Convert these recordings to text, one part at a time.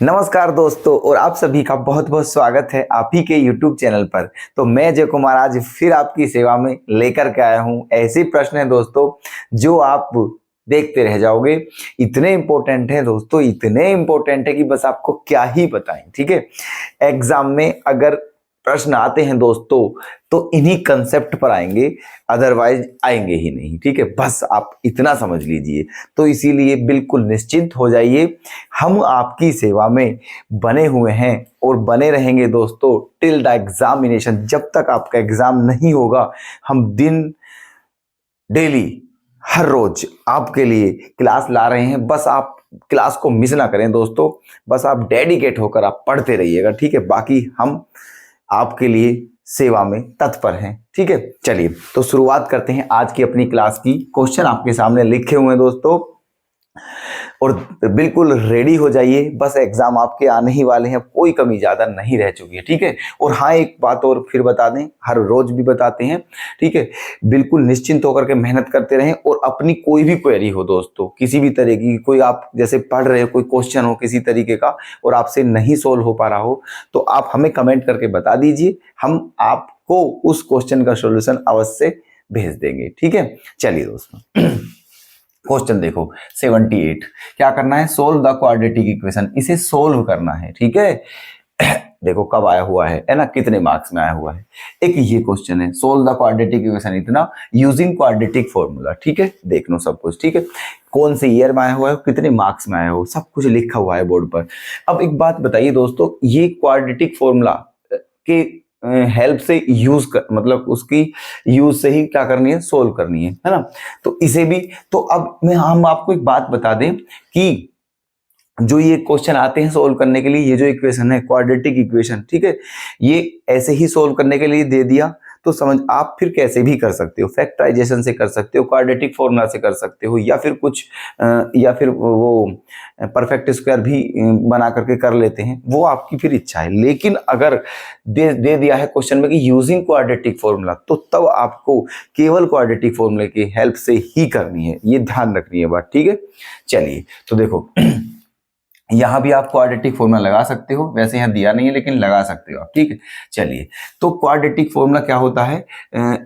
नमस्कार दोस्तों, और आप सभी का बहुत बहुत स्वागत है आप ही के YouTube चैनल पर। तो मैं जय कुमार आज फिर आपकी सेवा में लेकर के आया हूं ऐसे प्रश्न हैं दोस्तों जो आप देखते रह जाओगे। इतने इंपॉर्टेंट है दोस्तों, इतने इंपॉर्टेंट है कि बस आपको क्या ही बताएं। ठीक है, एग्जाम में अगर प्रश्न आते हैं दोस्तों तो इन्हीं कंसेप्ट पर आएंगे, अदरवाइज आएंगे ही नहीं। ठीक है, बस आप इतना समझ लीजिए। तो इसीलिए बिल्कुल निश्चिंत हो जाइए, हम आपकी सेवा में बने हुए हैं और बने रहेंगे दोस्तों टिल द एग्जामिनेशन। जब तक आपका एग्जाम नहीं होगा हम दिन डेली हर रोज आपके लिए क्लास ला रहे हैं। बस आप क्लास को मिस ना करें दोस्तों, बस आप डेडिकेट होकर आप पढ़ते रहिएगा। ठीक है, बाकी हम आपके लिए सेवा में तत्पर हैं। ठीक है, चलिए तो शुरुआत करते हैं आज की अपनी क्लास की। क्वेश्चन आपके सामने लिखे हुए हैं दोस्तों और बिल्कुल रेडी हो जाइए, बस एग्जाम आपके आने ही वाले हैं, कोई कमी ज्यादा नहीं रह चुकी है। ठीक है, और हाँ एक बात और फिर बता दें, हर रोज भी बताते हैं। ठीक है, बिल्कुल निश्चिंत होकर के मेहनत करते रहें और अपनी कोई भी क्वेरी हो दोस्तों, किसी भी तरह की, कोई आप जैसे पढ़ रहे हो, कोई क्वेश्चन हो किसी तरीके का और आपसे नहीं सोल्व हो पा रहा हो, तो आप हमें कमेंट करके बता दीजिए, हम आपको उस क्वेश्चन का सोल्यूशन अवश्य भेज देंगे। ठीक है, चलिए दोस्तों क्वेश्चन देखो 78। क्या करना है? सोल्व द क्वाड्रेटिक इक्वेशन, इसे सोल्व करना है। ठीक है देखो कब आया हुआ है ना, कितने मार्क्स में आया हुआ है। एक ये क्वेश्चन है, सोल्व द क्वाड्रेटिक इक्वेशन इतना यूजिंग क्वाड्रेटिक फॉर्मूला। ठीक है, देख लो सब कुछ। ठीक है, कौन से ईयर में आया हुआ है, कितने मार्क्स में आया हो, सब कुछ लिखा हुआ है बोर्ड पर। अब एक बात बताइए दोस्तों, ये क्वाड्रेटिक फॉर्मूला के हेल्प से यूज कर, मतलब उसकी यूज से ही क्या करनी है, सोल्व करनी है ना। तो इसे भी, तो अब हम आपको एक बात बता दें कि जो ये क्वेश्चन आते हैं सोल्व करने के लिए, ये जो इक्वेशन है क्वाड्रेटिक इक्वेशन, ठीक है, ये ऐसे ही सोल्व करने के लिए दे दिया तो समझ आप फिर कैसे भी कर सकते हो, फैक्टराइजेशन से कर सकते हो, क्वाड्रेटिक फॉर्मूला से कर सकते हो, या फिर कुछ या फिर वो परफेक्ट स्क्वायर भी बना करके कर लेते हैं, वो आपकी फिर इच्छा है। लेकिन अगर दे दिया है क्वेश्चन में कि यूजिंग क्वाड्रेटिक फॉर्मूला, तो तब आपको केवल क्वाड्रेटिक फॉर्मूले की हेल्प से ही करनी है, ये ध्यान रखनी है बात। ठीक है, चलिए तो देखो यहां भी आप क्वाड्रेटिक फॉर्मूला लगा सकते हो, वैसे यहां दिया नहीं है लेकिन लगा सकते हो आप। ठीक है, चलिए तो क्वाड्रेटिक फॉर्मूला क्या होता है,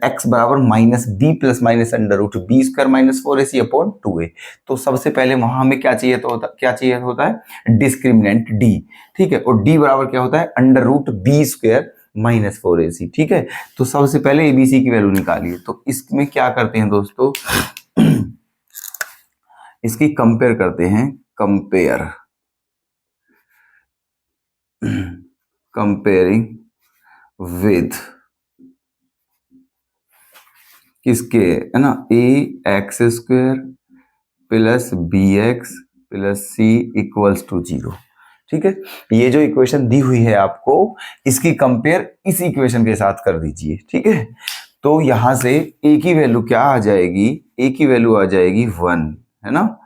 x बराबर minus B plus minus under root B square minus 4ac upon 2a। तो सबसे पहले वहां हमें क्या चाहिए, तो क्या चाहिए होता है, डिस्क्रिमिनेंट d। ठीक है, और d बराबर क्या होता है, under root B square minus 4ac। ठीक है, तो सबसे पहले एबीसी की वैल्यू निकालिए। तो इसमें क्या करते हैं दोस्तों इसकी कंपेयर करते हैं, कंपेयरिंग विद किसके, है ना, a x square plus b x plus c equals to 0। ठीक है, ये जो इक्वेशन दी हुई है आपको, इसकी कंपेयर इस इक्वेशन के साथ कर दीजिए। ठीक है, तो यहां से ए की वैल्यू क्या आ जाएगी, ए की वैल्यू आ जाएगी 1, है ना,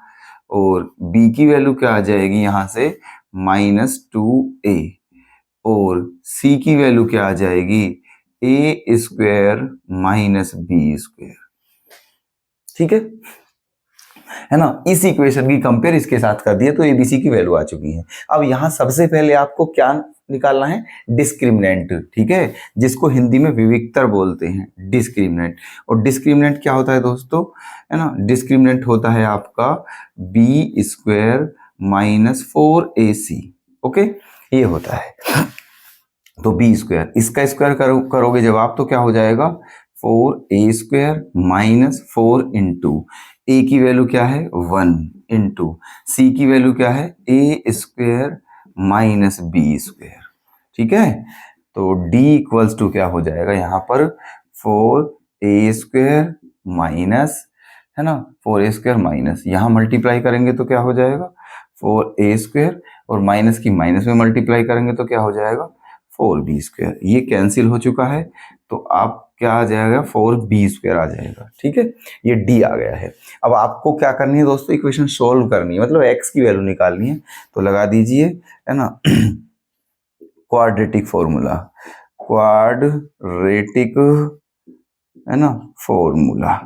और बी की वैल्यू क्या आ जाएगी यहां से -2a, और c की वैल्यू क्या आ जाएगी, a square minus B square. ठीक है ना, इस इक्वेशन की कंपेयर इसके साथ कर दिए तो एबीसी की वैल्यू आ चुकी है। अब यहां सबसे पहले आपको क्या निकालना है, डिस्क्रिमिनेंट। ठीक है, जिसको हिंदी में विविक्तर बोलते हैं, डिस्क्रिमिनेंट। और डिस्क्रिमिनेंट क्या होता है दोस्तों, है ना, डिस्क्रिमिनेंट होता है आपका B square minus 4ac। Okay, ये होता है। तो बी स्क्वायर, इसका स्क्वायर करोगे जब आप, तो क्या हो जाएगा, 4a स्क्वायर माइनस 4 इंटू ए की वैल्यू क्या है 1 इंटू सी की वैल्यू क्या है ए स्क्वायर माइनस बी स्क्वायर। ठीक है, तो d इक्वल्स टू क्या हो जाएगा यहाँ पर 4a स्क्वायर माइनस, है ना, 4a स्क्वायर माइनस, यहाँ मल्टीप्लाई करेंगे तो क्या हो जाएगा 4a स्क्वायर, और माइनस की माइनस में मल्टीप्लाई करेंगे तो क्या हो जाएगा 4b स्क्वायर। ये कैंसिल हो चुका है, तो आप क्या आ जाएगा 4b स्क्वायर आ जाएगा। ठीक है, ये d आ गया है। अब आपको क्या करनी है दोस्तों, इक्वेशन सोल्व करनी है, मतलब x की वैल्यू निकालनी है। तो लगा दीजिए, है ना, क्वाड्रेटिक फॉर्मूला, क्वाड्रेटिक, है ना, फॉर्मूला,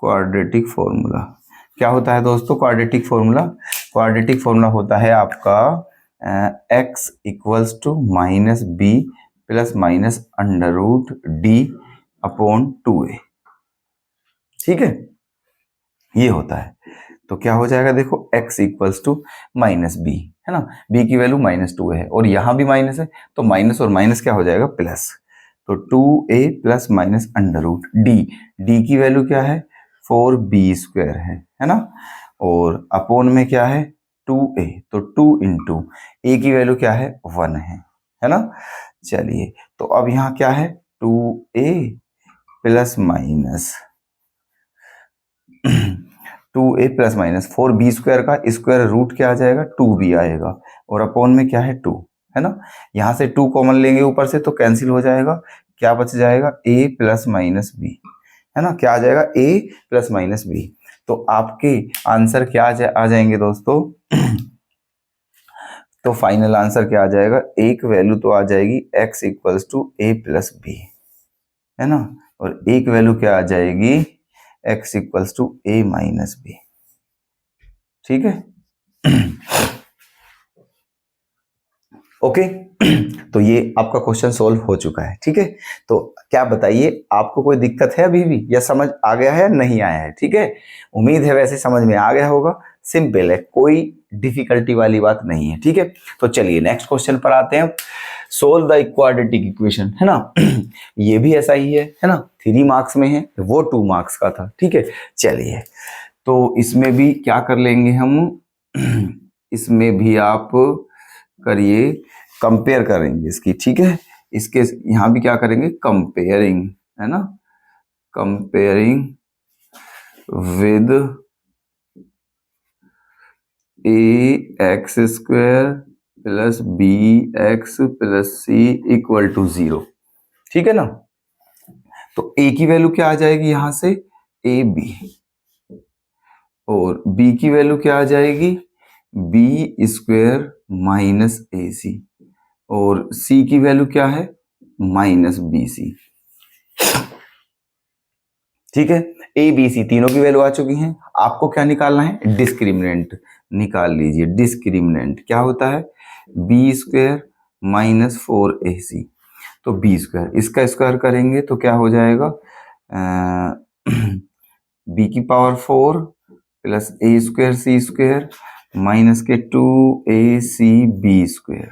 क्वाड्रेटिक फॉर्मूला क्या होता है दोस्तों, क्वाड्रेटिक फॉर्मूला क्वाड्रेटिक फॉर्मूला होता है आपका x equals to minus B plus minus under root D upon 2a। ठीक है, ये होता है। तो क्या हो जाएगा देखो, x equals to minus b, है ना, b की वैल्यू -2 है और यहां भी माइनस है, तो माइनस और माइनस क्या हो जाएगा, प्लस। तो 2a plus minus under root d की वैल्यू क्या है, 4b² है ना, और अपोन में क्या है 2a, तो 2 इंटू a की वैल्यू क्या है 1 है ना। चलिए, तो अब यहाँ क्या है 2a plus minus 2a plus minus 4b² का स्क्वायर रूट क्या आ जाएगा 2b आएगा, और अपॉन में क्या है 2, है ना। यहां से 2 कॉमन लेंगे ऊपर से तो कैंसिल हो जाएगा, क्या बच जाएगा a प्लस माइनस बी, है ना, क्या आ जाएगा a प्लस माइनस बी। तो आपके आंसर क्या आ जाएंगे दोस्तों तो फाइनल आंसर क्या आ जाएगा, एक वैल्यू तो आ जाएगी x equals to a plus b, है ना, और एक वैल्यू क्या आ जाएगी x equals to a minus b. ठीक है ओके तो ये आपका क्वेश्चन सोल्व हो चुका है। ठीक है, तो क्या बताइए आपको कोई दिक्कत है अभी भी, या समझ आ गया है या नहीं आया है। ठीक है, उम्मीद है वैसे समझ में आ गया होगा, सिंपल है, कोई डिफिकल्टी वाली बात नहीं है। ठीक है, तो चलिए नेक्स्ट क्वेश्चन पर आते हैं। सोल्व द क्वाड्रेटिक इक्वेशन, है ना ये भी ऐसा ही है ना, 3 मार्क्स में है, वो 2 मार्क्स का था। ठीक है, चलिए तो इसमें भी क्या कर लेंगे हम इसमें भी आप करिए, कंपेयर करेंगे इसकी। ठीक है, इसके यहां भी क्या करेंगे, कंपेयरिंग, है ना, comparing with ax² plus bx plus c equal to 0। ठीक है ना, तो a की वैल्यू क्या आ जाएगी यहां से ab, और b की वैल्यू क्या आ जाएगी b² माइनस ac, और c की वैल्यू क्या है -bc। ठीक है, ए बी सी तीनों की वैल्यू आ चुकी हैं, आपको क्या निकालना है, डिस्क्रिमिनेंट निकाल लीजिए। डिस्क्रिमिनेंट क्या होता है, b² माइनस 4ac, तो b², इसका स्क्वायर करेंगे तो क्या हो जाएगा b की power 4 plus a² c² minus के 2acb²।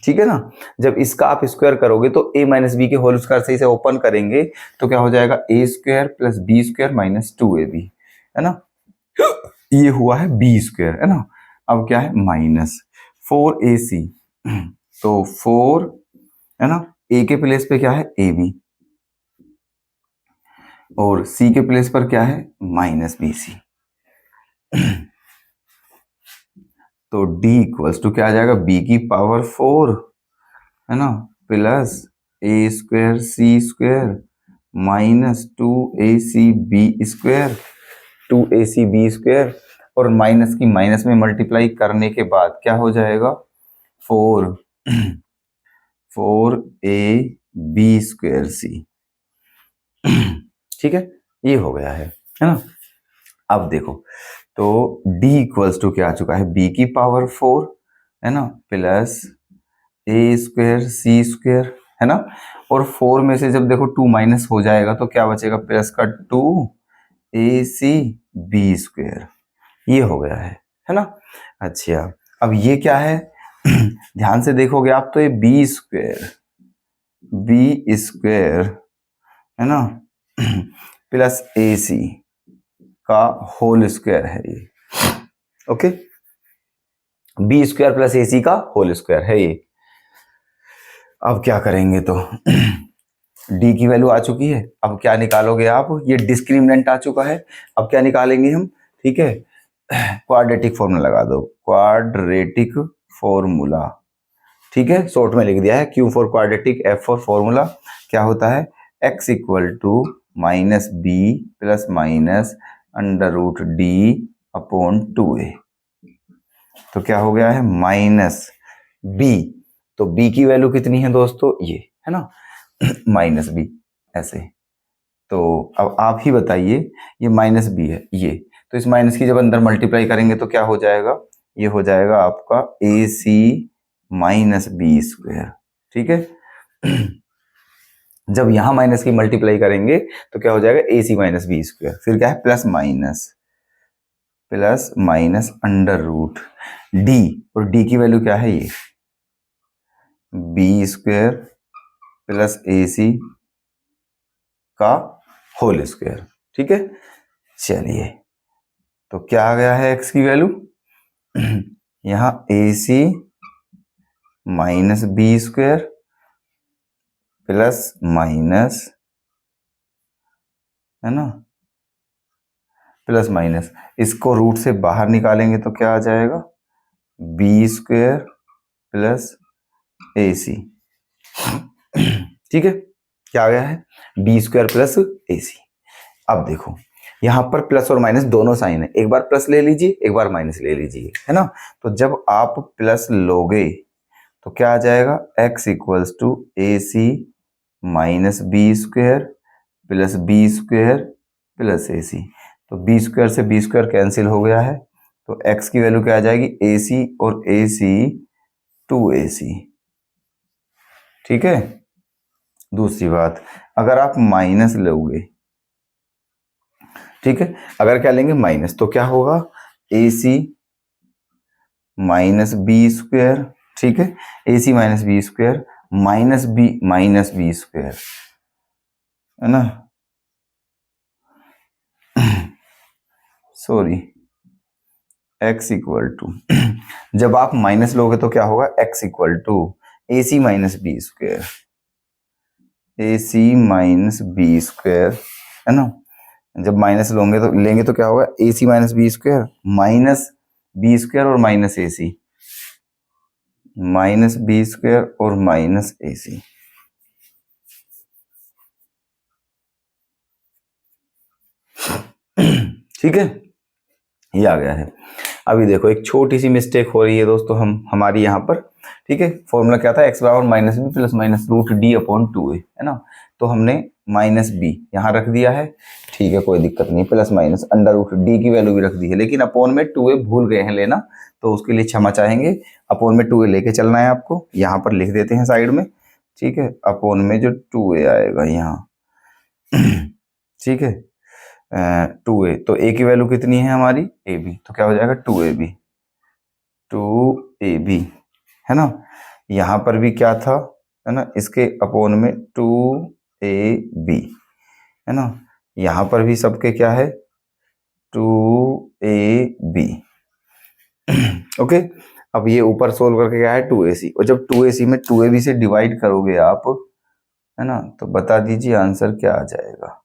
ठीक है ना, जब इसका आप स्क्वायर करोगे तो a माइनस बी के होल स्क्वायर से इसे ओपन करेंगे तो क्या हो जाएगा a² plus b² minus 2ab, है ना, ये हुआ है b², है ना। अब क्या है माइनस 4ac, तो 4, है ना, a के प्लेस पे क्या है ab, और c के प्लेस पर क्या है -bc। तो d इक्वल्स टू क्या आ जाएगा, b की पावर 4, है ना, plus a² c² minus 2acb², 2acb², और माइनस की माइनस में मल्टीप्लाई करने के बाद क्या हो जाएगा 4ab²c। ठीक है, ये हो गया है ना। अब देखो, तो d इक्वल्स टू क्या आ चुका है, b की पावर 4, है ना, प्लस a² c², है ना, और 4 में से जब देखो 2 माइनस हो जाएगा तो क्या बचेगा, प्लस का 2acb², ये हो गया है ना। अच्छा, अब ये क्या है ध्यान से देखोगे आप तो ये b² है ना प्लस ac का होल स्क्वायर है ये। ओके, b² प्लस ac का होल स्क्वायर है ये। अब क्या करेंगे, तो d की वैल्यू आ चुकी है, अब क्या निकालोगे आप, ये डिस्क्रिमिनेंट आ चुका है, अब क्या निकालेंगे हम। ठीक है, क्वाड्रेटिक फॉर्मूला लगा दो, क्वाड्रेटिक फॉर्मूला। ठीक है, शॉर्ट में लिख दिया है Q for quadratic, F for formula. क्या होता है, x equal to minus B plus minus under root D upon 2a। तो क्या हो गया है -b, तो b की वैल्यू कितनी है दोस्तों, ये है ना -b ऐसे। तो अब आप ही बताइए, ये -b है ये, तो इस माइनस की जब अंदर मल्टीप्लाई करेंगे तो क्या हो जाएगा, ये हो जाएगा आपका AC माइनस बी स्क्वायर। ठीक है, जब यहां माइनस की मल्टीप्लाई करेंगे तो क्या हो जाएगा AC माइनस बी स्क्वायर, फिर क्या है plus minus under root d, और डी की वैल्यू क्या है, ये बी स्क्वायर प्लस AC का होल स्क्वायर। ठीक है, चलिए तो क्या आ गया है x की वैल्यू, यहां AC minus B square plus minus, है ना, प्लस माइनस, इसको रूट से बाहर निकालेंगे तो क्या आ जाएगा, बी स्क्वायर प्लस AC। ठीक है, क्या आ गया है, बी स्क्वायर प्लस AC। अब देखो यहां पर प्लस और माइनस दोनों साइन है, एक बार प्लस ले लीजिए एक बार माइनस ले लीजिए, है ना। तो जब आप प्लस लोगे तो क्या आ जाएगा, x equals to AC minus B square plus b square plus AC। तो बी स्क्वायर से बी स्क्वायर कैंसिल हो गया है, तो x की वैल्यू क्या आ जाएगी, AC और AC 2AC। ठीक है, दूसरी बात, अगर आप माइनस लोगे, ठीक है, अगर क्या लेंगे माइनस, तो क्या होगा AC माइनस बी स्क्वायर, ठीक है, AC minus B square minus B square, है ना, सॉरी, x इक्वल टू, जब आप माइनस लोगे तो क्या होगा, x equal to AC minus B square, AC minus B square, है ना। जब माइनस लेंगे तो क्या होगा, AC minus B square minus B square और minus AC, minus B square और माइनस AC। ठीक है, ये आ गया है। अभी देखो एक छोटी सी मिस्टेक हो रही है दोस्तों हमारी यहाँ पर। ठीक है, फॉर्मूला क्या था, x बराबर minus B plus minus root D upon 2a, है ना। तो हमने माइनस बी यहाँ रख दिया है, ठीक है, कोई दिक्कत नहीं, plus minus under root d की वैल्यू भी रख दी है, लेकिन अपोन में 2a भूल गए हैं लेना, तो उसके लिए क्षमा चाहेंगे। अपोन में 2a लेके चलना है आपको, यहाँ पर लिख देते हैं साइड में। ठीक है, अपोन में जो 2a आएगा यहाँ, ठीक है, 2a, तो a की वैल्यू कितनी है हमारी, ab, तो क्या हो जाएगा 2ab, है ना। यहां पर भी क्या था, है ना, इसके अपोन में 2ab, है ना, यहां पर भी सबके क्या है 2ab। ओके, अब ये ऊपर सोल्व करके क्या है 2ac, और जब 2ac में 2ab से डिवाइड करोगे आप, है ना, तो बता दीजिए आंसर क्या आ जाएगा,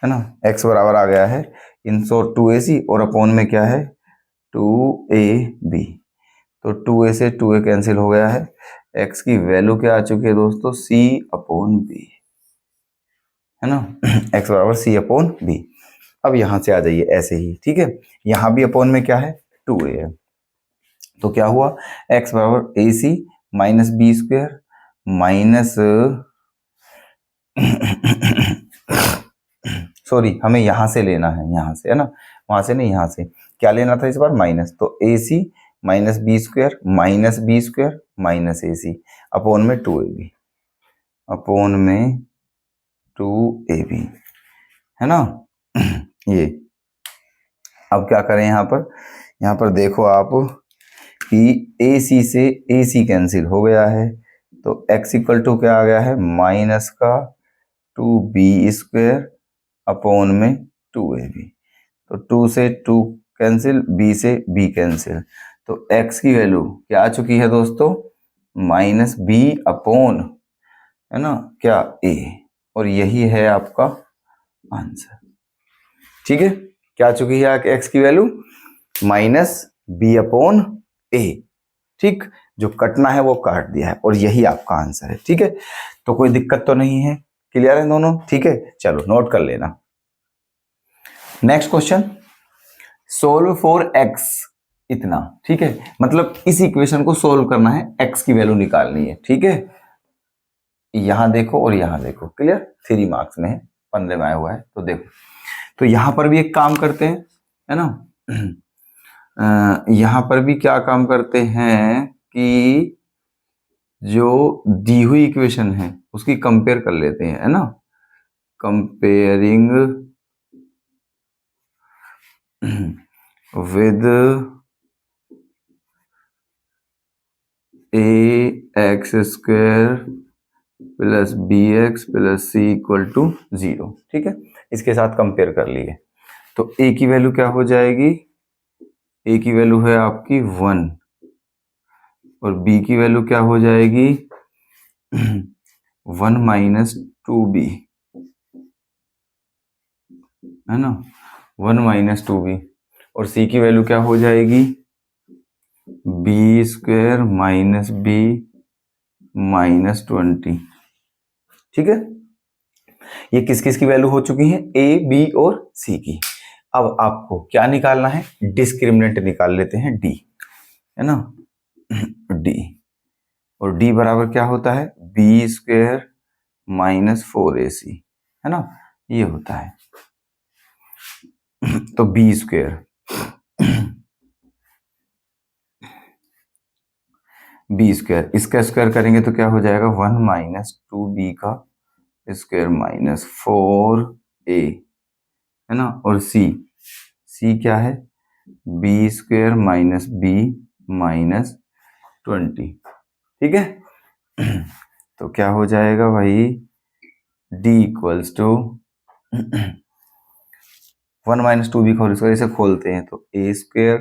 है ना। x बराबर आ गया है इन शॉर्ट 2ac, और अपोन में क्या है 2ab, तो 2a से 2a कैंसिल हो गया है, x की वैल्यू क्या आ चुकी है दोस्तों, c अपॉन b, है ना, x बराबर c अपॉन b। अब यहां से आ जाइए ऐसे ही, ठीक है, यहां भी अपोन में क्या है 2a है, तो क्या हुआ x बराबर AC minus B square minus, sorry, हमें यहां से लेना है, यहां से, है ना, वहां से नहीं, यहां से क्या लेना था इस बार, माइनस, तो AC minus B square minus AC upon में 2ab, अपोन में 2ab, है ना। ये अब क्या करें यहाँ पर देखो आप कि AC से AC कैंसिल हो गया है, तो x इक्वल टू क्या आ गया है, माइनस का 2b स्क्वायर अपोन में 2ab, तो 2 से 2 कैंसिल, b से b कैंसिल, तो x की वैल्यू क्या आ चुकी है दोस्तों, माइनस b अपोन, है ना, क्या a, और यही है आपका आंसर। ठीक है, क्या आ चुकी है x की value, minus b upon a। ठीक, जो कटना है वो काट दिया है, और यही आपका आंसर है। ठीक है, तो कोई दिक्कत तो नहीं है, क्लियर है दोनों, ठीक है, चलो नोट कर लेना। Next question, solve for x इतना, ठीक है, मतलब इस इक्वेशन को सोल्व करना है, x की वैल्यू निकालनी है। ठीक है, यहां देखो और यहां देखो, क्लियर, 3 मार्क्स में है, 15 में आया हुआ है, तो देखो तो यहाँ पर भी एक काम करते हैं, है ना। यहाँ पर भी क्या काम करते हैं कि जो दी हुई इक्वेशन है उसकी कंपेयर कर लेते हैं, है ना। Comparing with ax² plus bx plus c equal to 0। ठीक है, इसके साथ कंपेयर कर लिए तो a की वैल्यू क्या हो जाएगी, a की वैल्यू है आपकी 1 और b की वैल्यू क्या हो जाएगी 1 माइनस 2b, है ना, 1 माइनस 2b। और c की वैल्यू क्या हो जाएगी b² माइनस b माइनस 20। ठीक है, ये किस किस की वैल्यू हो चुकी है, a b और c की। अब आपको क्या निकालना है, डिस्क्रिमिनेंट निकाल लेते हैं d, है ना। d और d बराबर क्या होता है b² माइनस 4ac, है ना, ये होता है। तो b², इसका स्क्वायर करेंगे तो क्या हो जाएगा 1 माइनस 2b का स्क्वायर माइनस 4a, है ना। और c क्या है b² माइनस b माइनस 20। ठीक है, तो क्या हो जाएगा भाई d equals to 1 minus 2b का स्क्वायर, इसे खोलते हैं तो a²,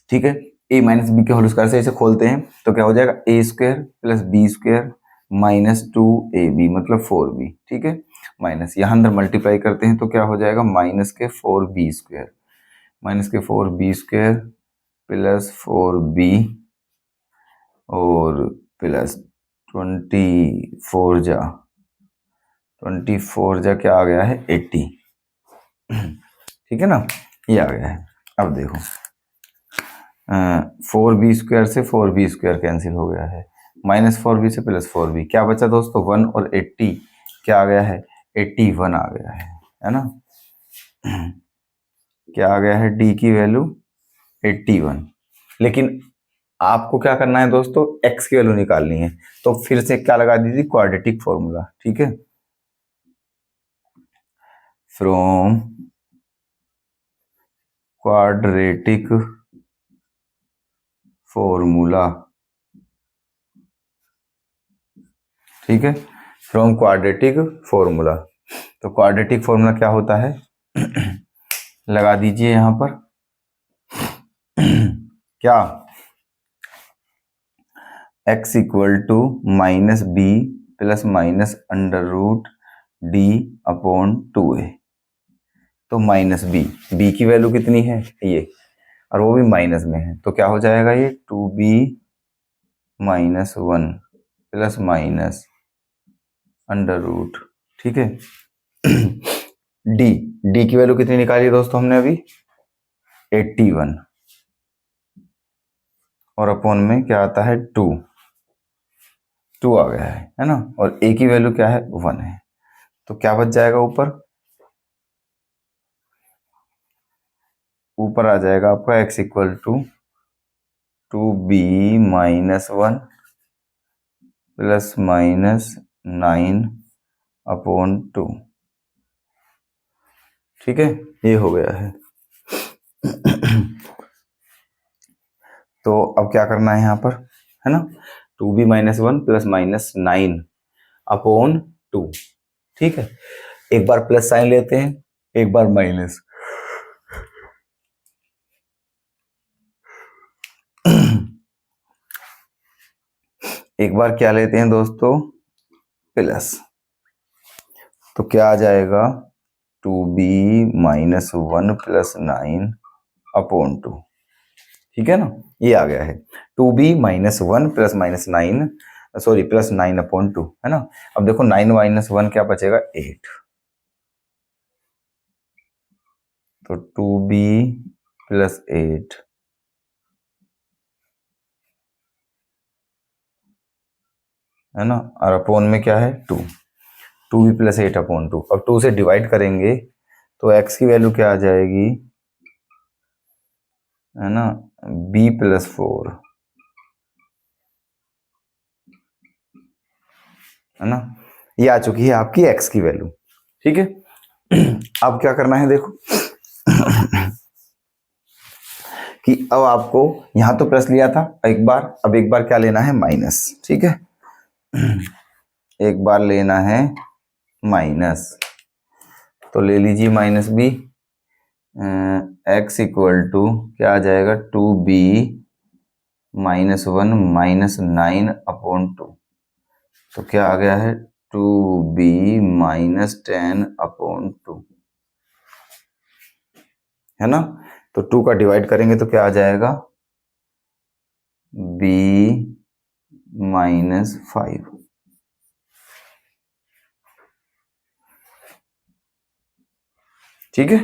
ठीक है, a माइनस बी के होल स्क्वायर से इसे खोलते हैं तो क्या हो जाएगा a² plus b² minus 2ab मतलब 4b। ठीक है, माइनस यहाँ अंदर मल्टीप्लाई करते हैं तो क्या हो जाएगा माइनस के 4b² माइनस के 4b² प्लस 4b और प्लस 24 जा क्या आ गया है 80। ठीक है ना, ये आ गया है। अब देखो 4b² से 4b² कैंसिल हो गया है, माइनस 4b से प्लस 4b, क्या बचा दोस्तों 1 और 80, क्या आ गया है 81 आ गया है ना। क्या आ गया है d की वैल्यू 81। लेकिन आपको क्या करना है दोस्तों, x की वैल्यू निकालनी है, तो फिर से क्या लगा दीजिए क्वाड्रेटिक फॉर्मूला। ठीक है, फ्रॉम क्वाड्रेटिक फॉर्मूला, ठीक है, फ्रॉम क्वाड्रेटिक फॉर्मूला। तो क्वाड्रेटिक फॉर्मूला क्या होता है लगा दीजिए यहां पर क्या x equal to minus B plus minus under root D upon 2a। तो माइनस बी की वैल्यू कितनी है ये, और वो भी माइनस में है, तो क्या हो जाएगा ये 2b minus 1 plus minus under root. ठीक है, डी की वैल्यू कितनी निकाली दोस्तों हमने अभी 81 और अपॉन में क्या आता है 2 आ गया है ना। और a की वैल्यू क्या है 1 है, तो क्या बच जाएगा ऊपर आ जाएगा आपका x equal to 2b minus 1 plus minus 9 upon 2। ठीक है, ये हो गया है। तो अब क्या करना है यहाँ पर, है ना, 2b minus 1 plus minus 9 upon 2। ठीक है, एक बार प्लस साइन लेते हैं, एक बार माइनस। एक बार क्या लेते हैं दोस्तों प्लस, तो क्या आ जाएगा 2b माइनस 1 प्लस 9 अपॉन 2। ठीक है ना, ये आ गया है 2b minus 1 plus minus 9, sorry plus 9 upon 2, है ना। अब देखो 9 माइनस 1 क्या बचेगा 8, तो 2b प्लस 8 है ना, और अपोन में क्या है 2, 2b प्लस 8/2। अब 2 से डिवाइड करेंगे तो x की वैल्यू क्या आ जाएगी, है ना, b प्लस 4, है ना, ये आ चुकी है आपकी x की वैल्यू। ठीक है, अब क्या करना है देखो कि अब आपको यहां तो प्लस लिया था एक बार, अब एक बार क्या लेना है माइनस। ठीक है, एक बार लेना है माइनस, तो ले लीजिए minus b, x equal to क्या आ जाएगा 2b -1 -9/2। तो क्या आ गया है 2b -10/2, है ना। तो 2 का डिवाइड करेंगे तो क्या आ जाएगा b -5। ठीक है,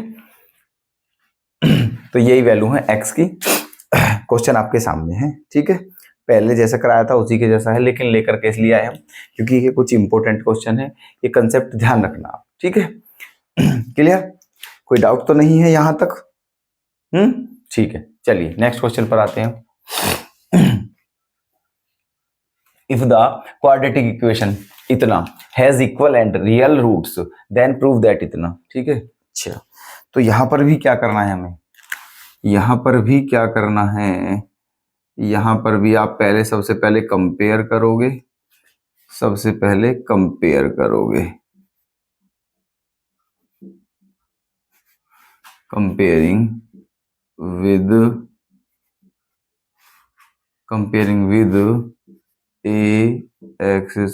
तो यही वैल्यू है x की। क्वेश्चन आपके सामने है। ठीक है, पहले जैसा कराया था उसी के जैसा है, लेकिन लेकर के इसलिए आए हम क्योंकि ये कुछ इंपॉर्टेंट क्वेश्चन है, ये कंसेप्ट ध्यान रखना आप। ठीक है, क्लियर, कोई डाउट तो नहीं है यहां तक? ठीक है, चलिए नेक्स्ट क्वेश्चन पर आते हैं। इफ द क्वाड्रेटिक इक्वेशन इतना has equal and real roots then prove that इतना। ठीक है, अच्छा, तो यहां पर भी क्या करना है हमें, यहां पर भी क्या करना है, यहां पर भी आप पहले सबसे पहले कंपेयर करोगे, सबसे पहले कंपेयर करोगे, comparing with ax²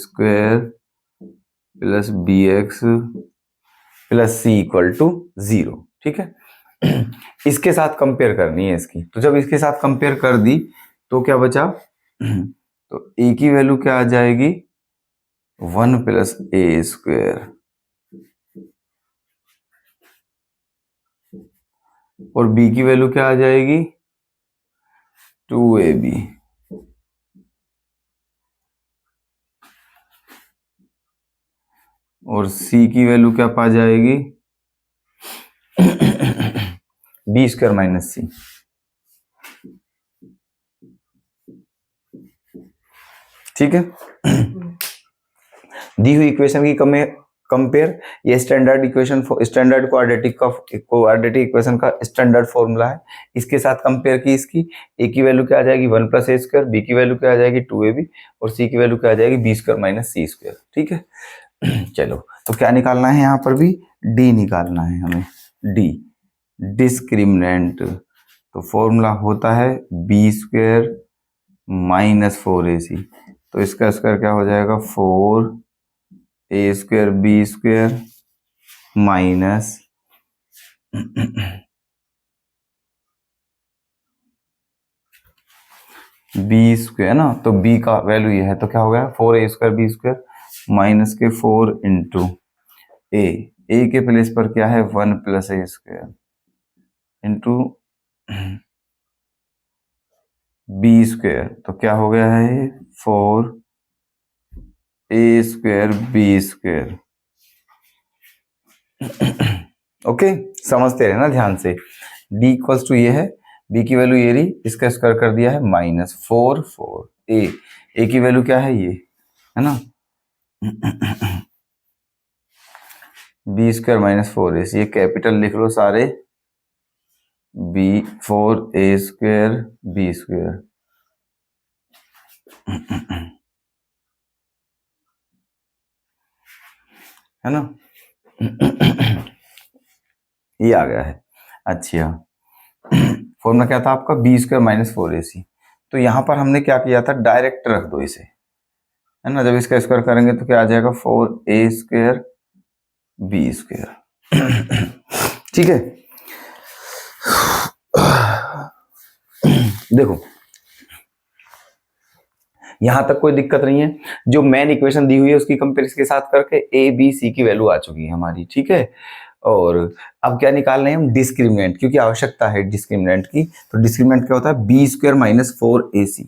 plus bx plus c equal to 0। ठीक है, इसके साथ कंपेयर करनी है इसकी, तो जब इसके साथ कंपेयर कर दी तो क्या बचा, तो a की वैल्यू क्या आ जाएगी 1 प्लस a² और b की वैल्यू क्या आ जाएगी 2ab, और c की वैल्यू क्या पा जाएगी b² माइनस c। ठीक है, दी हुई इक्वेशन की कंपेयर, ये standard equation, standard quadratic equation का स्टैंडर्ड फॉर्मूला है, इसके साथ कंपेयर की इसकी, a की वैल्यू क्या आ जाएगी 1 प्लस a², b की वैल्यू क्या आ जाएगी 2ab और c की वैल्यू क्या आ जाएगी b² माइनस c²। ठीक है, चलो तो क्या निकालना है यहाँ पर भी d निकालना है हमें, d डिस्क्रिमिनेंट, तो फॉर्मूला होता है b² माइनस 4ac, तो इसका स्क्वायर क्या हो जाएगा 4a² b² माइनस b² ना, तो b का वैल्यू ये है, तो क्या हो गया 4a² b² माइनस के 4 इंटू a के प्लेस पर क्या है 1 प्लस a² इंटू b², तो क्या हो गया है 4a² b²। ओके, समझते रहना ध्यान से, d इक्वल्स टू ये है, b की वैल्यू ये रही, इसका स्क्वायर कर दिया है -4 a की वैल्यू क्या है ये, है ना, b² माइनस 4ac, ये कैपिटल लिख लो सारे, 4a² b², है ना, ये आ गया है। अच्छा, फॉर्मूला क्या था आपका b² माइनस 4ac, तो यहां पर हमने क्या किया था डायरेक्ट रख दो इसे, है ना, जब इसका स्क्वायर करेंगे तो क्या आ जाएगा 4a² b²। ठीक है, देखो यहां तक कोई दिक्कत नहीं है, जो मेन इक्वेशन दी हुई है उसकी कंपेयर के साथ करके a b c की वैल्यू आ चुकी है हमारी। ठीक है, और अब क्या निकाल रहे हैं हम डिस्क्रिमिनेंट, क्योंकि आवश्यकता है डिस्क्रिमिनेंट की, तो डिस्क्रिमिनेंट क्या होता है b² माइनस 4ac,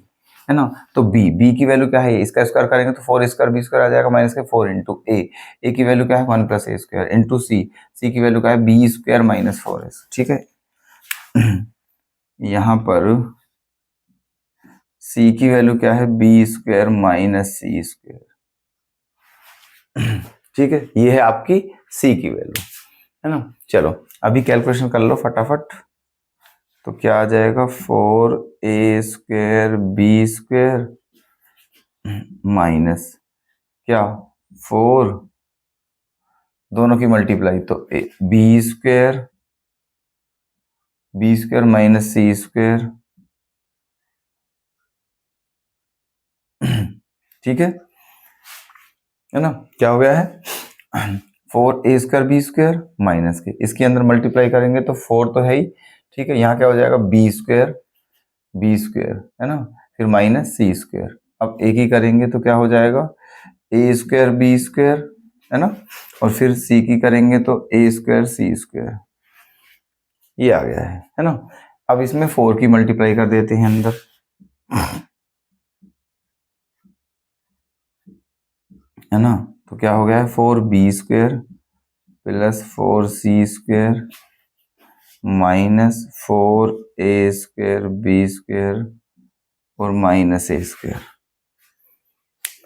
है ना। तो बी की वैल्यू क्या है, इसका स्क्वायर करेंगे तो 4 स्क्वायर बी स्क्वायर आ जाएगा माइनस के 4 इंटू ए की वैल्यू क्या है 1 प्लस ए स्क्वायर इंटू सी की वैल्यू क्या है बी स्क्वायर माइनस 4s। ठीक है, यहाँ पर सी की वैल्यू क्या है बी स्क्वायर माइनस सी स्क्वायर। ठीक है, ये है आपकी सी की वैल्यू, है ना। चलो अभी कैलकुलेशन कर लो फटाफट। तो क्या आ जाएगा 4a square b square minus क्या 4 दोनों की मल्टीप्लाई तो बी स्क्वायर माइनस सी स्क्वायर। ठीक है ना, क्या हो गया है 4a square b square minus के इसके अंदर मल्टीप्लाई करेंगे तो 4 तो है ही। ठीक है, यहाँ क्या हो जाएगा बी स्क्वायर है ना, फिर माइनस सी स्क्वायर। अब एक ही करेंगे तो क्या हो जाएगा ए स्क्वायर बी स्क्वायर, है ना, और फिर सी की करेंगे तो ए स्क्वायर सी स्क्वायर। ये आ गया है ना। अब इसमें 4 की मल्टीप्लाई कर देते हैं अंदर, है ना। तो क्या हो गया है 4b square plus 4c square minus 4a square b square और माइनस ए स्क्वायर।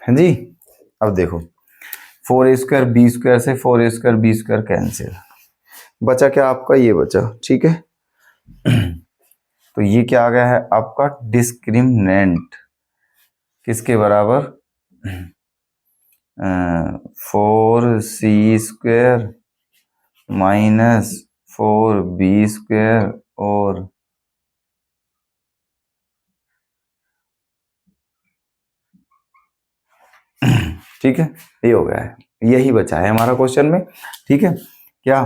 है जी। अब देखो 4a स्क्वायर बी स्क्वायर से 4a square b square cancel, बचा क्या आपका ये बचा। ठीक है, तो ये क्या आ गया है आपका डिस्क्रिमिनेंट किसके बराबर 4c square minus 4b square और ठीक है, ये हो गया है, यही बचा है हमारा क्वेश्चन में। ठीक है, क्या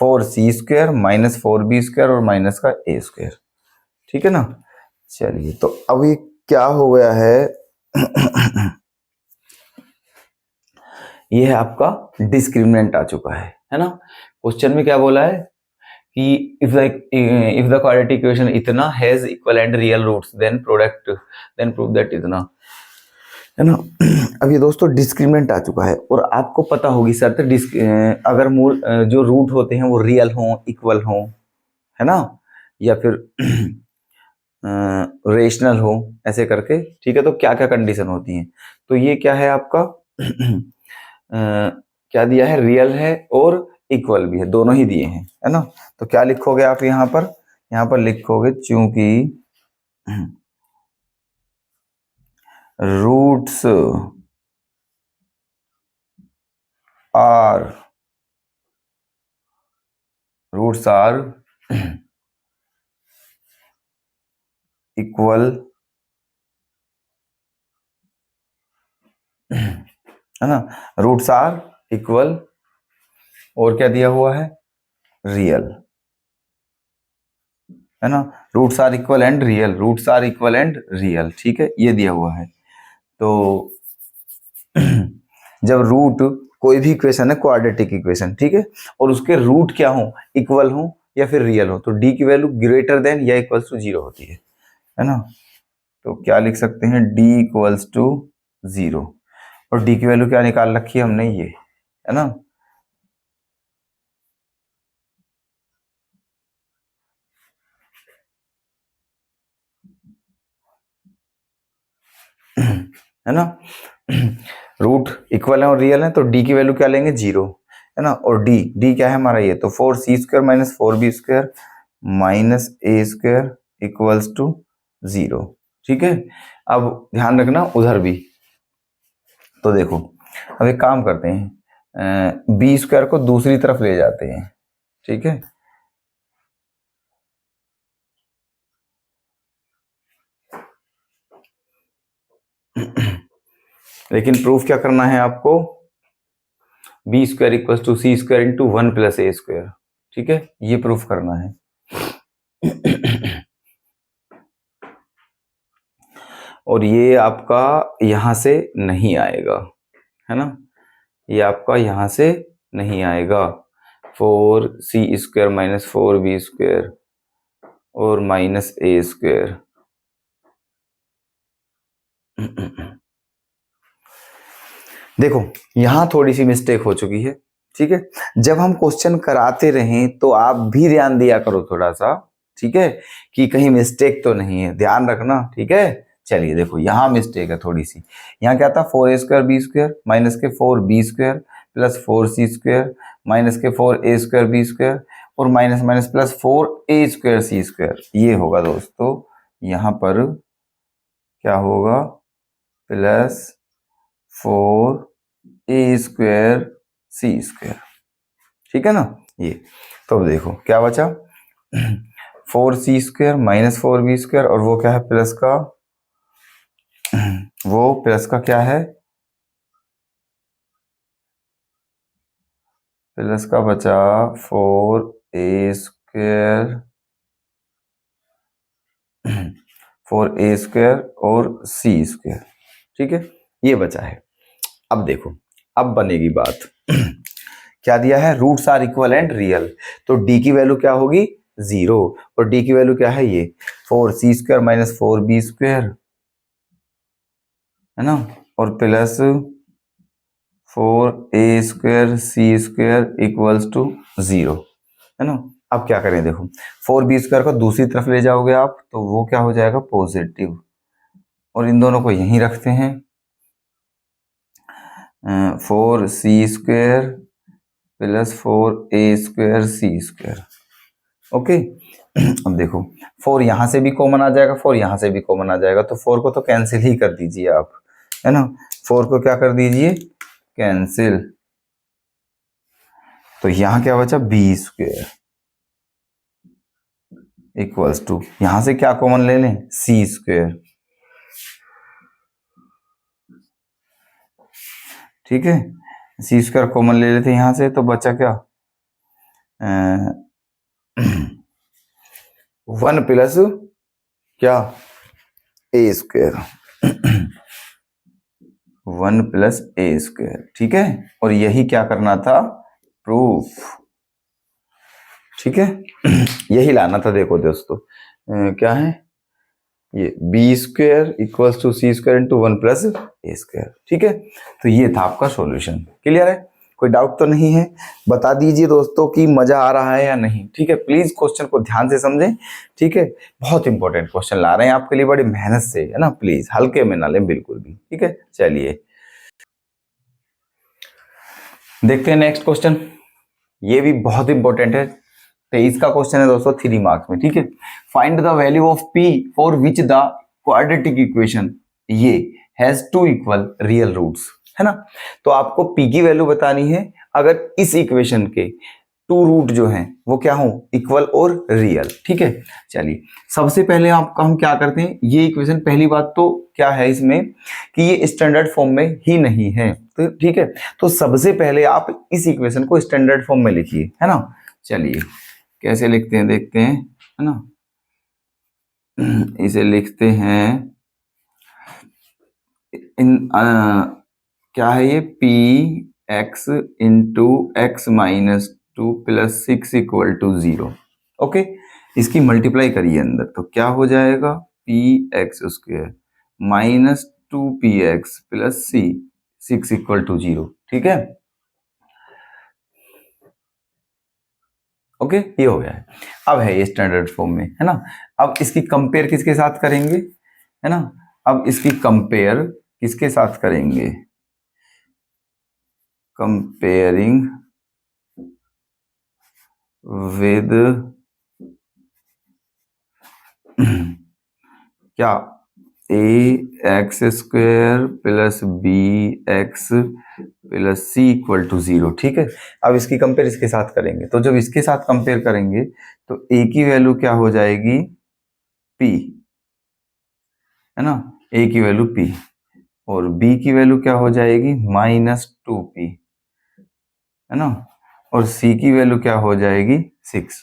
4c square minus 4b square और माइनस का a स्क्वायर। ठीक है ना। चलिए तो अभी क्या हो गया है ये है आपका डिस्क्रिमिनेंट आ चुका है ना। क्वेश्चन में क्या बोला है कि इफ द क्वाड्रेटिक इक्वेशन इतना has equal and real roots then prove that इतना, है ना। अब ये दोस्तों डिस्क्रिमिनेंट आ चुका है और आपको पता होगी शर्त अगर मूल जो रूट होते हैं वो रियल हों इक्वल हों, है ना, या फिर रेशनल हो ऐसे करके। ठीक है, तो क्या क्या कंडीशन होती हैं। तो ये क्या है आपका क्या दिया है रियल है और इक्वल भी है, दोनों ही दिए हैं, है ना। तो क्या लिखोगे आप यहाँ पर लिखोगे चूंकि रूट्स आर इक्वल, है ना, रूट्स आर इक्वल और क्या दिया हुआ है रियल, है ना, roots are equal and real. ठीक है, ये दिया हुआ है। तो जब रूट कोई भी इक्वेशन है क्वाड्रेटिक इक्वेशन, ठीक है, और उसके रूट क्या हो इक्वल हो या फिर रियल हो तो डी की वैल्यू ग्रेटर देन या इक्वल्स टू 0 होती है ना। तो क्या लिख सकते हैं डी इक्वल्स टू 0 और डी की वैल्यू क्या निकाल रखी है हमने ये, है ना। है ना, रूट इक्वल है और रियल है तो डी की वैल्यू क्या लेंगे 0, है ना। और डी क्या है हमारा ये तो 4c square minus 4b square minus a square equals to 0। ठीक है, अब ध्यान रखना उधर भी। तो देखो अब एक काम करते हैं बी स्क्वायर को दूसरी तरफ ले जाते हैं। ठीक है, लेकिन प्रूफ क्या करना है आपको b square equal to c square into 1 plus a square. ठीक है, ये प्रूफ करना है। और ये आपका यहां से नहीं आएगा, है ना, ये आपका यहां से नहीं आएगा 4c square minus 4b square और माइनस ए स्क्वायर। देखो यहां थोड़ी सी मिस्टेक हो चुकी है, ठीक है। जब हम क्वेश्चन कराते रहें तो आप भी ध्यान दिया करो थोड़ा सा, ठीक है, कि कहीं मिस्टेक तो नहीं है, ध्यान रखना, ठीक है। चलिए देखो यहाँ मिस्टेक है थोड़ी सी। यहाँ क्या था, 4a² b² माइनस के 4b² प्लस 4c² माइनस के 4a² b² और minus minus plus 4a² c²। ये होगा दोस्तों, यहाँ पर क्या होगा, प्लस 4a² c², ठीक है ना। ये तो अब देखो क्या बचा, 4c² माइनस 4b² और वो क्या है प्लस का, वो प्लस का क्या है, प्लस का बचा 4a² और c², ठीक है, ये बचा है। अब देखो अब बनेगी बात, क्या दिया है, roots are equal and real, तो d की वैल्यू क्या होगी 0 और d की वैल्यू क्या है ये 4c² माइनस 4b², है ना, और plus 4a² c² equals to 0, है ना। अब क्या करें, देखो 4b² को दूसरी तरफ ले जाओगे आप तो वो क्या हो जाएगा पॉजिटिव, और इन दोनों को यहीं रखते हैं, 4c² plus 4a² c², okay. अब देखो 4 यहां से भी कॉमन आ जाएगा, 4 यहां से भी कॉमन आ जाएगा, तो 4 को तो कैंसिल ही कर दीजिए आप, है ना, 4 को क्या कर दीजिए कैंसिल, तो यहां क्या बचा b² इक्वल्स टू, यहां से क्या कॉमन ले लें c², ठीक है, c² कॉमन ले लेते हैं यहां से, तो बचा क्या 1 प्लस क्या a², 1 प्लस a², ठीक है, और यही क्या करना था प्रूफ, ठीक है। यही लाना था, देखो दोस्तों क्या है ये b² equals to c² into 1 plus a², ठीक है। तो ये था आपका सॉल्यूशन, क्लियर है, कोई डाउट तो नहीं है, बता दीजिए दोस्तों कि मजा आ रहा है या नहीं, ठीक है। प्लीज क्वेश्चन को ध्यान से समझें, ठीक है, बहुत इंपॉर्टेंट क्वेश्चन ला रहे हैं आपके लिए बड़ी मेहनत से, है ना, प्लीज हल्के में ना लें बिल्कुल भी, ठीक है। चलिए देखते हैं नेक्स्ट क्वेश्चन, ये भी बहुत इंपॉर्टेंट है, 23 का क्वेश्चन है दोस्तों 3 मार्क्स में, ठीक है। Find the value of p for which the quadratic equation ये has two equal real roots, है ना। तो आपको p की वैल्यू बतानी है अगर इस इक्वेशन के 2 रूट जो हैं वो क्या हो इक्वल और रियल, ठीक है। चलिए सबसे पहले आपका हम क्या करते हैं, ये इक्वेशन पहली बात तो क्या है इसमें कि ये स्टैंडर्ड फॉर्म में ही नहीं है, तो ठीक है, तो सबसे पहले आप इस इक्वेशन को स्टैंडर्ड फॉर्म में लिखिए, है ना। चलिए कैसे लिखते हैं देखते हैं, है ना, इसे लिखते हैं क्या है ये px into x minus 2 plus 6 equal to 0, okay. इसकी मल्टीप्लाई करिए अंदर तो क्या हो जाएगा px² minus 2px plus 6 equal to 0, ठीक है, ओके। ये हो गया है, अब है ये स्टैंडर्ड फॉर्म में, है ना। अब इसकी कंपेयर किसके साथ करेंगे, है ना, अब इसकी कंपेयर किसके साथ करेंगे, कंपेयरिंग विद क्या ax² plus bx plus c equal to 0, ठीक है। अब इसकी कंपेयर इसके साथ करेंगे, तो जब इसके साथ कंपेयर करेंगे तो a की वैल्यू क्या हो जाएगी p, है ना, a की वैल्यू p और b की वैल्यू क्या हो जाएगी माइनस 2p, है ना, और c की वैल्यू क्या हो जाएगी 6,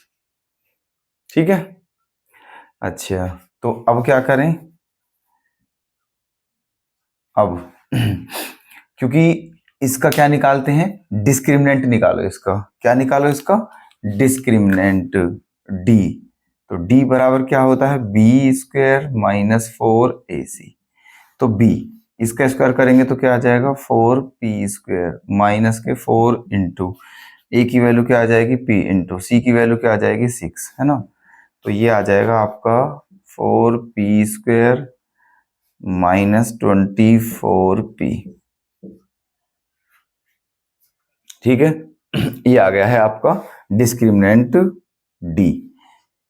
ठीक है। अच्छा तो अब क्या करें, अब क्योंकि इसका क्या निकालते हैं डिस्क्रिमिनेंट निकालो, इसका क्या निकालो, इसका डिस्क्रिमिनेंट d, तो d बराबर क्या होता है b² माइनस 4ac, तो b इसका स्क्वायर करेंगे तो क्या आ जाएगा 4p² माइनस के 4 इंटू a की वैल्यू क्या आ जाएगी p इंटू c की वैल्यू क्या आ जाएगी 6, है ना। तो ये आ जाएगा आपका 4p² माइनस 24p। ठीक है, ये आ गया है आपका डिस्क्रिमिनेंट d।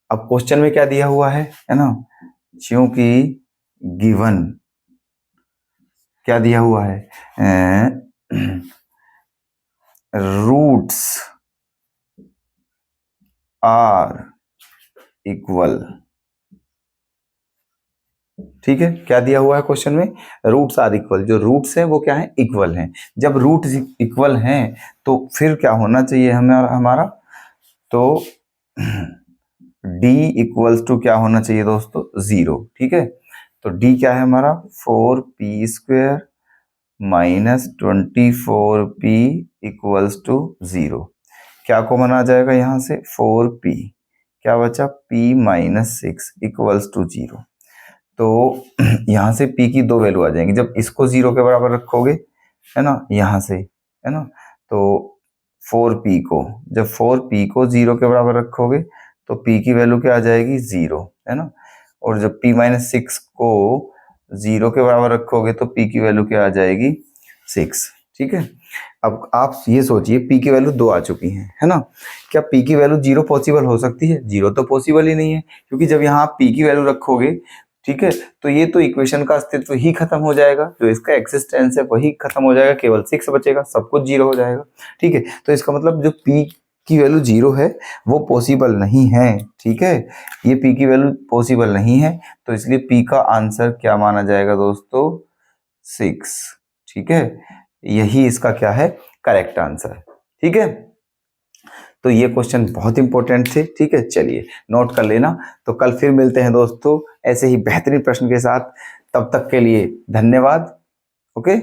अब क्वेश्चन में क्या दिया हुआ है ना, क्योंकि गिवन क्या दिया हुआ है, रूट्स आर इक्वल। ठीक है, क्या दिया हुआ है क्वेश्चन में, रूट्स आर इक्वल। जो रूट्स हैं वो क्या है, इक्वल हैं। जब रूट्स इक्वल हैं तो फिर क्या होना चाहिए हमारा, तो d इक्वल्स टू क्या होना चाहिए दोस्तों, 0। ठीक है, तो d क्या है हमारा 4p² minus 24p equals to 0। क्या कॉमन आ जाएगा यहाँ से, 4p, क्या बचा p माइनस 6 इक्वल्स टू 0। तो यहाँ से p की दो वैल्यू आ जाएंगी। जब इसको 0 के बराबर रखोगे, है ना, यहाँ से, है ना, तो 4p को, जब 4p को 0 के बराबर रखोगे तो p की वैल्यू क्या आ जाएगी 0, है ना। और जब p माइनस 6 को 0 के बराबर रखोगे तो p की वैल्यू क्या आ जाएगी 6। ठीक है, अब आप ये सोचिए p की वैल्यू 2 आ चुकी है ना। क्या p की वैल्यू 0 पॉसिबल हो सकती है, 0 तो पॉसिबल ही नहीं है, क्योंकि जब यहाँ आप p की वैल्यू रखोगे, ठीक है, तो ये तो इक्वेशन का अस्तित्व ही खत्म हो जाएगा, जो इसका एक्सिस्टेंस है वही खत्म हो जाएगा, केवल 6 बचेगा, सब कुछ 0 हो जाएगा। ठीक है, तो इसका मतलब जो p की वैल्यू 0 है वो पॉसिबल नहीं है। ठीक है, ये p की वैल्यू पॉसिबल नहीं है, तो इसलिए p का आंसर क्या माना जाएगा दोस्तों, 6। ठीक है, यही इसका क्या है, करेक्ट आंसर। ठीक है, तो ये क्वेश्चन बहुत इंपॉर्टेंट थे। ठीक है, चलिए नोट कर लेना। तो कल फिर मिलते हैं दोस्तों ऐसे ही बेहतरीन प्रश्न के साथ। तब तक के लिए धन्यवाद। ओके।